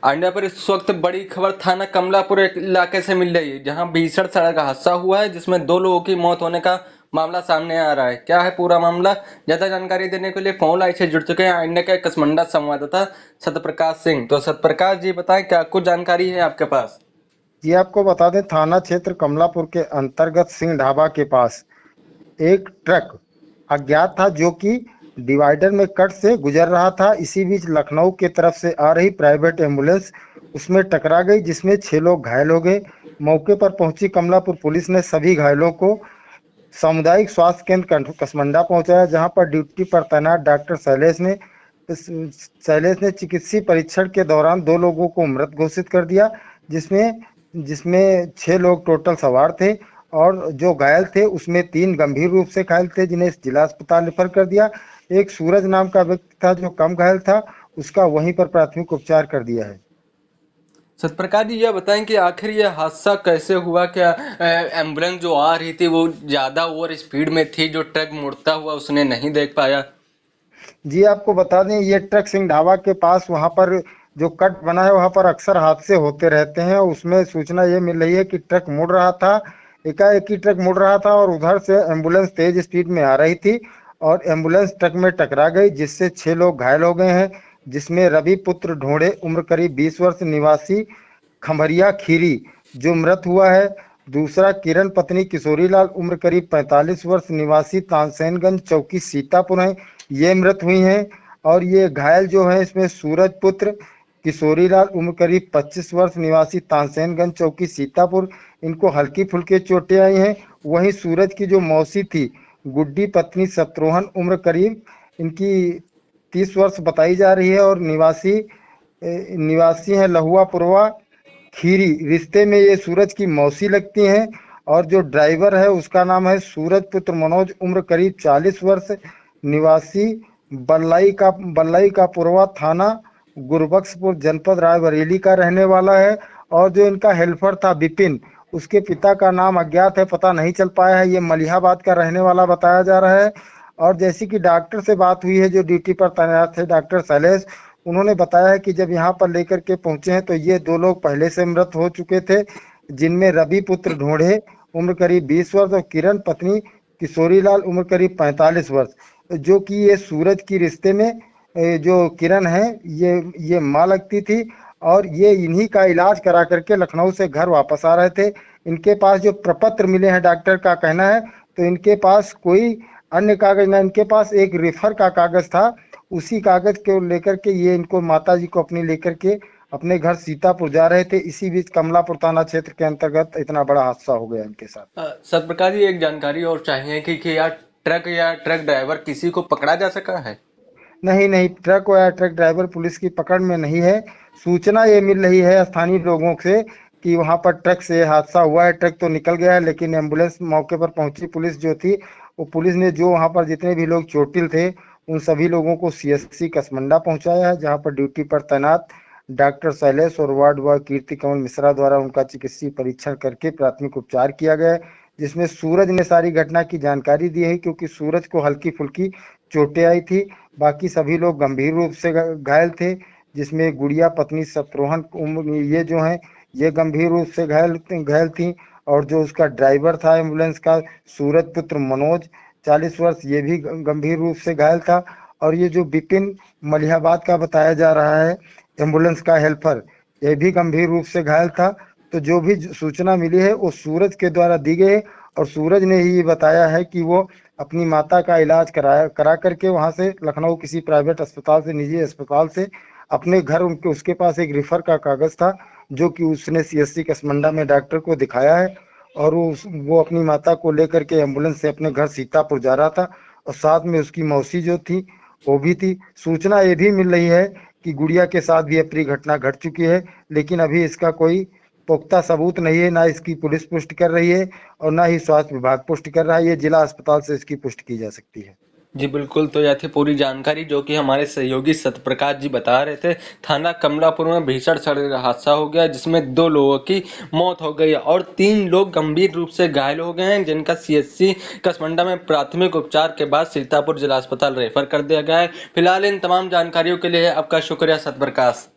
आंडा पर इस वक्त बड़ी खबर थाना कमलापुर इलाके से मिल रही है, जहां भीषण सड़क हादसा हुआ है जिसमें 2 लोगों की मौत होने का मामला सामने आ रहा है। क्या है पूरा मामला, ज्यादा जानकारी देने के लिए फोन लाइन से जुड़ चुके हैं आंडा के कसमंडा संवाददाता सत्यप्रकाश सिंह। तो सत्यप्रकाश जी बताएं, क्या कुछ जानकारी है आपके पास? ये आपको बता दें, थाना क्षेत्र कमलापुर के अंतर्गत सिंह ढाबा के पास एक ट्रक अज्ञात था जो कि डिवाइडर में कट से गुजर रहा था। इसी बीच लखनऊ की तरफ से आ रही प्राइवेट एम्बुलेंस उसमें टकरा गई, जिसमें 6 लोग घायल हो गए। मौके पर पहुंची कमलापुर पुलिस ने सभी घायलों को सामुदायिक स्वास्थ्य केंद्र कसमंडा पहुंचाया, जहां पर ड्यूटी पर तैनात डॉक्टर शैलेश ने चिकित्सीय परीक्षण के दौरान 2 लोगों को मृत घोषित कर दिया, जिसमें जिसमें 6 लोग टोटल सवार थे। और जो घायल थे उसमें 3 गंभीर रूप से घायल थे, जिन्हें जिला अस्पताल रेफर कर दिया। एक सूरज नाम का व्यक्ति था जो कम घायल था, उसका वहीं पर प्राथमिक उपचार कर दिया है। सत्यप्रकाश जी, यह बताएं कि आखिर यह हादसा कैसे हुआ? क्या एम्बुलेंस जो आ रही थी वो ज्यादा ओवर स्पीड में थी, जो ट्रक मुड़ता हुआ उसने नहीं देख पाया? जी, आपको बता दें, ये ट्रक सिंह ढाबा के पास वहाँ पर जो कट बना है वहाँ पर अक्सर हादसे होते रहते हैं। उसमें सूचना ये मिल रही है कि ट्रक मुड़ रहा था, एकाएक ही ट्रक मुड़ रहा था और उधर से एम्बुलेंस तेज स्पीड में आ रही थी और एम्बुलेंस ट्रक में टकरा गई, जिससे 6 लोग घायल हो गए हैं। जिसमें रवि पुत्र ढोड़े उम्र करीब 20 वर्ष निवासी खम्हरिया खीरी जो मृत हुआ है। दूसरा किरण पत्नी किशोरीलाल उम्र करीब 45 वर्ष निवासी तानसेनगंज चौकी सीतापुर है, ये मृत हुई हैं। और ये घायल जो है इसमें सूरज पुत्र किशोरीलाल उम्र करीब 25 वर्ष निवासी तानसेनगंज चौकी सीतापुर, इनको हल्की फुल्की चोटें आई हैं। वहीं सूरज की जो मौसी थी गुड्डी पत्नी शत्रुघ्न उम्र करीब इनकी 30 वर्ष बताई जा रही है और निवासी हैं लहुआ पुरवा खीरी। रिश्ते में ये सूरज की मौसी लगती हैं। और जो ड्राइवर है उसका नाम है सूरज पुत्र मनोज उम्र करीब 40 वर्ष निवासी बल्लाई का पुरवा थाना गुरबख्शपुर जनपद रायबरेली का रहने वाला है। और जो इनका हेल्पर था विपिन, उसके पिता का नाम अज्ञात है, पता नहीं चल पाया है, ये मलिहाबाद का रहने वाला बताया जा रहा है। और जैसी कि डॉक्टर से बात हुई है जो ड्यूटी पर तैनात थे डॉक्टर शैलेश, उन्होंने बताया है कि जब यहाँ पर लेकर के पहुंचे हैं तो ये 2 लोग पहले से मृत हो चुके थे, जिनमें रवि पुत्र ढोढ़े उम्र करीब 20 वर्ष और किरण पत्नी किशोरीलाल उम्र करीब 45 वर्ष, जो कि ये सूरज की रिश्ते में जो किरण है ये माँ लगती थी। और ये इन्हीं का इलाज करा करके लखनऊ से घर वापस आ रहे थे। इनके पास जो प्रपत्र मिले हैं, डॉक्टर का कहना है, तो इनके पास कोई अन्य कागज ना, इनके पास एक रेफर का कागज था। उसी कागज को लेकर के ये इनको माता जी को अपनी लेकर के अपने घर सीतापुर जा रहे थे। इसी बीच कमलापुर थाना क्षेत्र के अंतर्गत इतना बड़ा हादसा हो गया इनके साथ। सत्यप्रकाश जी, एक जानकारी और चाहिए कि या ट्रक ड्राइवर किसी को पकड़ा जा सका है? नहीं नहीं, ट्रक या ट्रक ड्राइवर पुलिस की पकड़ में नहीं है। सूचना ये मिल रही है स्थानीय लोगों से कि वहां पर ट्रक से हादसा हुआ है। ट्रक तो निकल गया है, लेकिन एम्बुलेंस मौके पर पहुंची पुलिस जो थी, वो पुलिस ने जो वहां पर जितने भी लोग चोटिल थे उन सभी लोगों को सीएससी कसमंडा पहुंचाया है, जहां पर ड्यूटी पर तैनात डॉक्टर शैलेश और वार्ड बॉय कीर्ति कमल मिश्रा द्वारा उनका चिकित्सीय परीक्षण करके प्राथमिक उपचार किया गया है। जिसमें सूरज ने सारी घटना की जानकारी दी है, क्योंकि सूरज को हल्की फुल्की चोटें आई थी। बाकी सभी लोग गंभीर रूप से घायल थे, जिसमें गुड़िया पत्नी शत्रुघ्न उम्र ये जो है ये गंभीर रूप से घायल थी। और जो उसका ड्राइवर था एम्बुलेंस का सूरज पुत्र मनोज 40 वर्ष, ये भी गंभीर रूप से घायल था। और ये जो विपिन मलिहाबाद का बताया जा रहा है एम्बुलेंस का हेल्पर, ये भी गंभीर रूप से घायल था। तो जो भी सूचना मिली है वो सूरज के द्वारा दी गई है और सूरज ने ही बताया है कि वो अपनी माता का इलाज करा करके वहां से लखनऊ किसी प्राइवेट अस्पताल से, निजी अस्पताल से अपने घर उनके उसके पास एक रिफर का कागज था, जो कि उसने सीएससी कसमंडा में डॉक्टर को दिखाया है। और वो अपनी माता को लेकर के एम्बुलेंस से अपने घर सीतापुर जा रहा था और साथ में उसकी मौसी जो थी वो भी थी। सूचना ये भी मिल रही है कि गुड़िया के साथ भी अपनी घटना घट चुकी है, लेकिन अभी इसका कोई पुख्ता सबूत नहीं है, ना इसकी पुलिस पुष्टि कर रही है और ना ही स्वास्थ्य विभाग पुष्टि कर रहा है। ये जिला अस्पताल से इसकी पुष्टि की जा सकती है। जी बिल्कुल, तो यह थी पूरी जानकारी जो कि हमारे सहयोगी सत्यप्रकाश जी बता रहे थे। थाना कमलापुर में भीषण सड़क हादसा हो गया जिसमें 2 लोगों की मौत हो गई और 3 लोग गंभीर रूप से घायल हो गए हैं, जिनका सीएससी कसमंडा में प्राथमिक उपचार के बाद सीतापुर जिला अस्पताल रेफर कर दिया गया है। फिलहाल इन तमाम जानकारियों के लिए आपका शुक्रिया सत्यप्रकाश।